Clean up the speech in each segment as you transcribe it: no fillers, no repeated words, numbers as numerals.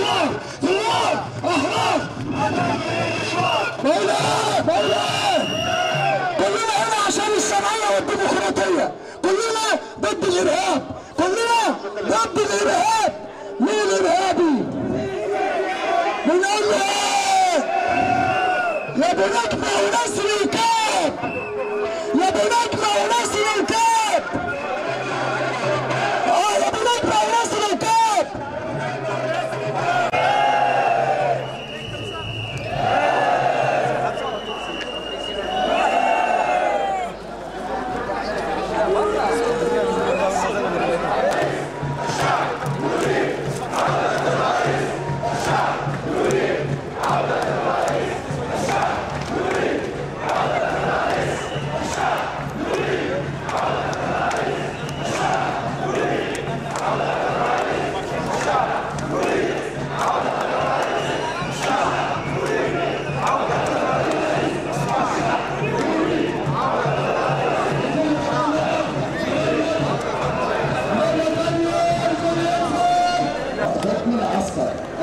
ثوار ثوار احرار. مولاي مولاي كلنا هنا عشان الشرعيه والديمقراطيه، كلنا ضد الارهاب، كلنا ضد الارهاب. مين الارهابي؟ بنقول له ايه؟ يا ابو نجمه ونسر الكاب، يا ابو نجمه ونسر الكاب. يا ابو نجمه ونسر الكاب.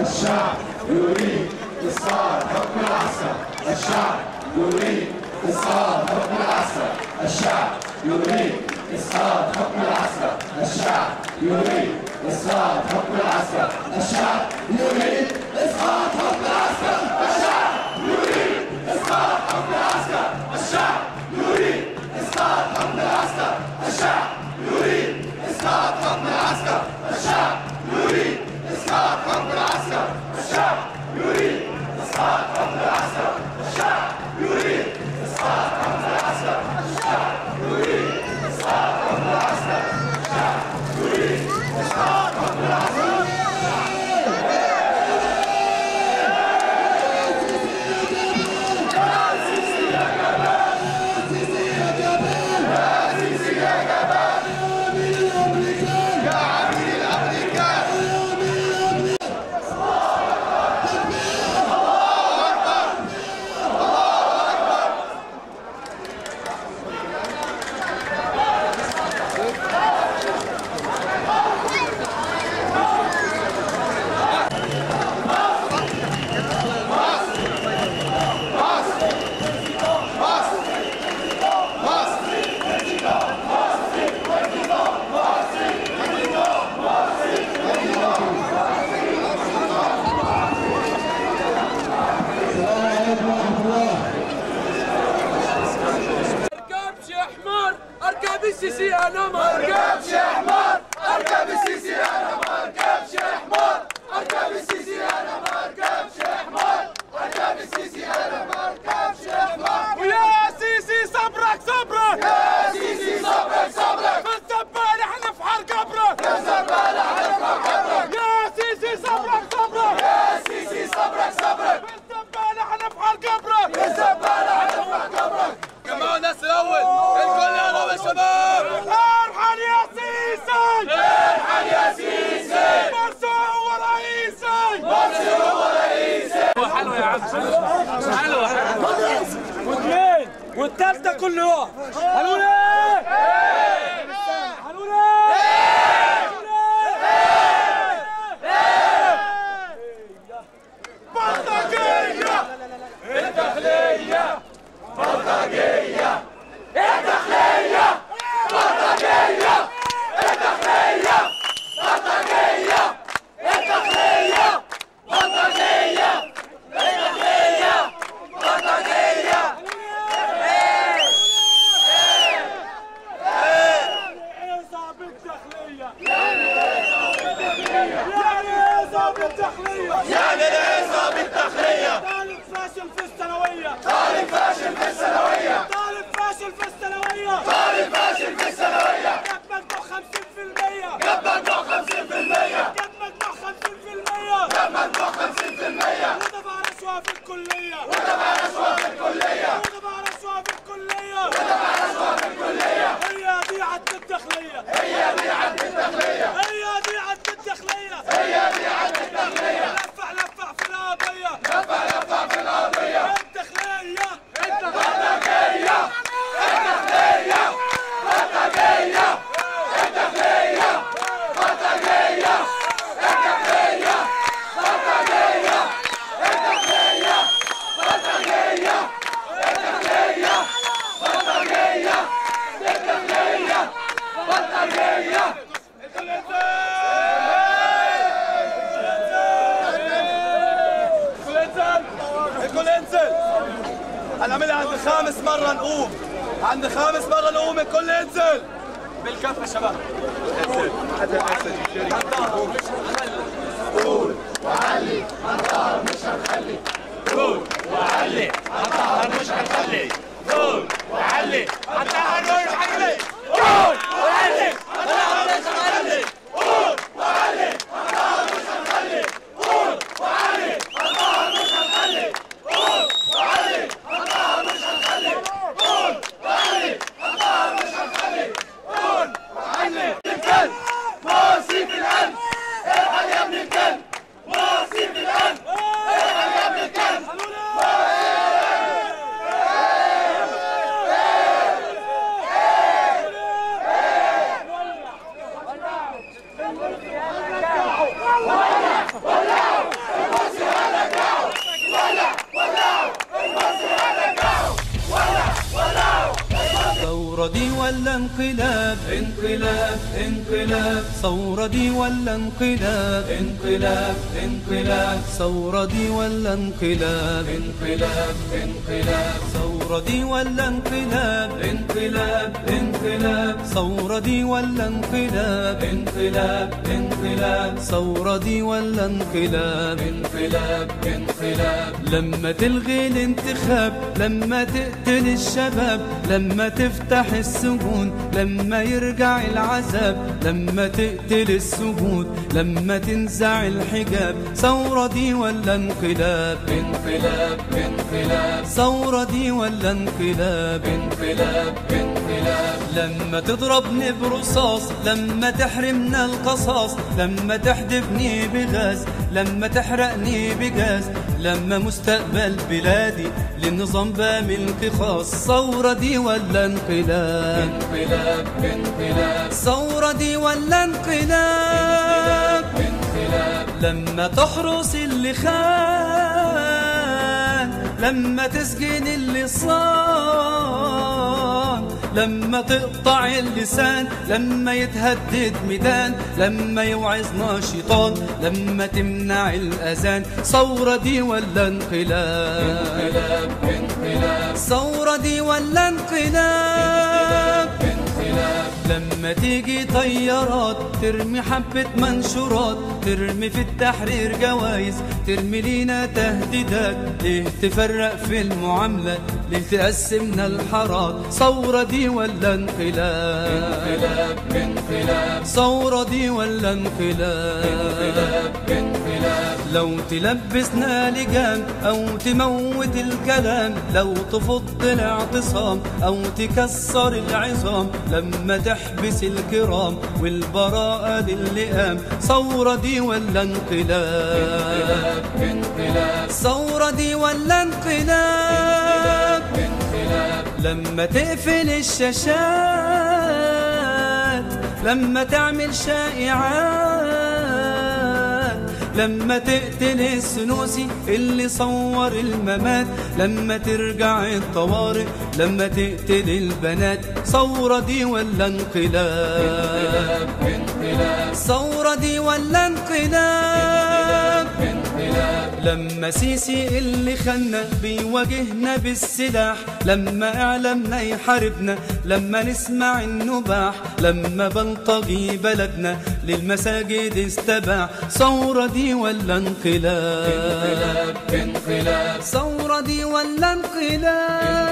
الشعب يريد إسقاط حكم العسكر. الشعب يريد إسقاط حكم العسكر. الشعب يريد إسقاط حكم العسكر. الشعب يريد إسقاط حكم العسكر. الشعب يريد إسقاط حكم العسكر. الشعب يريد إسقاط حكم العسكر. الشعب يريد إسقاط حكم العسكر. الشعب يريد إسقاط حكم العسكر. الشعب يريد إسقاط حكم العسكر. الشعب يريد إسقاط حكم العسكر. الشعب يريد إسقاط حكم العسكر. الشعب يريد إسقاط حكم العسكر. الشعب يريد إسقاط حكم العسكر. اركب السيسي انا ما اركبش يا حمار. اركب السيسي انا ما اركبش يا حمار. اركب السيسي انا ما اركبش يا حمار. اركب السيسي انا ما اركبش يا حمار. ويا سيسي صبرك صبرك، يا سيسي صبرك صبرك. في الزبالة حنفحر قبرك، في الزبالة حنفحر قبرك. يا سيسي صبرك صبرك، يا سيسي صبرك صبرك. في الزبالة حنفحر قبرك، في الزبالة حنفحر قبرك. جمعوا الناس الاول، الكل يا نواب الشباب. ارحل يا سيسي، ارحل يا سيسي. مرسي هو رئيسي، مرسي هو رئيسي. حلو يا عم، حلو حلو. واثنين والثالثه كل يوم. قالوا لي قالوا لي بلطجيه الداخليه، بلطجيه الداخليه، بلطجيه الداخليه، بلطجيه الداخليه، بلطجيه الداخليه، بلطجيه. ضابط داخليه يعني ايه ضابط داخليه؟ يعني ايه ضابط داخليه؟ يعني ايه ضابط داخليه؟ طالب فاشل في الثانويه، طالب فاشل في الثانويه، طالب فاشل في الثانويه، طالب فاشل في الثانويه. جاب مجموع 50%، جاب مجموع 50%، جاب مجموع 50%، جاب مجموع 50%. ودفع رشوه في الكليه، ودفع رشوه في الكليه، ودفع رشوه في الكليه، ودفع رشوه في الكليه. هي دي عد الداخليه، هي دي عد الداخليه، هي دي عد الداخليه، هي دي عد الداخليه. لفع لفع في القضيه، لفع لفع في القضيه. الداخليه الداخليه الداخليه الداخليه الداخليه الداخليه الداخليه الداخليه هلا عند خامس مرة نقوم، عند خامس مرة نقوم الكل ينزل بالكف يا شباب. انزل حتى الطاهر مش هنخلي. قول وعلي الطاهر مش هنخلي. قول وعلي الطاهر مش هنخلي. قول وعلي الطاهر مش هنخلي. قول وعلي الطاهر مش هنخلي. قول وعلي الطاهر مش هنخلي. قول وعلي الطاهر مش هنخلي. قول وعلي الطاهر مش هنخلي. قول وعلي الطاهر مش هنخلي. قول وعلي الكلب واصيب القلب. ارحل يا ابن الكلب واصيب القلب. ارحل يا ابن الكلب. ثورة دي ولا انقلاب؟ انقلاب انقلاب. ثورة دي ولا انقلاب؟ انقلاب انقلاب. ثورة دي ولا انقلاب؟ انقلاب انقلاب. ثورة دي ولا انقلاب؟ انقلاب انقلاب. ثورة دي ولا انقلاب؟ انقلاب انقلاب. ثورة دي ولا انقلاب؟ انقلاب انقلاب. لما تلغي الانتخاب، لما تقتل الشباب، لما تفتح السجون، لما يرجع العذاب، لما تقتل السجون، لما تنزع الحجاب. ثورة دي ولا انقلاب؟ انقلاب انقلاب. ثورة دي ولا انقلاب؟ انقلاب انقلاب. لما تضربني برصاص، لما تحرمنا القصاص، لما تحدفني بغاز، لما تحرقني بجاز، لما مستقبل بلادي للنظام بملك خاص. ثورة دي ولا انقلاب؟ انقلاب انقلاب. ثورة دي ولا انقلاب؟ انقلاب. لما تحرس اللي خان، لما تسجن اللي صان، لما تقطع اللسان، لما يتهدد ميدان، لما يوعظنا شيطان، لما تمنع الأذان. ثورة دي ولا انقلاب؟ انقلاب انقلاب. ثورة دي ولا انقلاب؟ انقلاب. لما تيجي طيارات ترمي حبة منشورات، ترمي في التحرير جوايز، ترمي لينا تهديدات، ليه تفرق في المعاملة، ليه تقسمنا الحارات. ثورة دي ولا انقلاب؟ انقلاب انقلاب. ثورة دي ولا انقلاب؟ انقلاب انقلاب. لو تلبسنا لجام أو تموت الكلام، لو تفض الاعتصام أو تكسر العظام، لما تحبس الكرام والبراءة للئام. ثورة دي ولا انقلاب؟ انقلاب. ثورة دي ولا انقلاب؟ انقلاب. لما تقفل الشاشات، لما تعمل شائعات، لما تقتل السنوسي اللي صور الممات، لما ترجع الطوارئ، لما تقتل البنات. ثورة دي ولا انقلاب؟ انقلاب. ثورة دي ولا انقلاب؟ انقلاب. لما سيسي اللي خلنا بيواجهنا بالسلاح، لما اعلامنا يحاربنا، لما نسمع النباح، لما بلطجي بلدنا للمساجد استباح. ثورة دي ولا انقلاب؟ انقلاب انقلاب. ثورة دي ولا انقلاب؟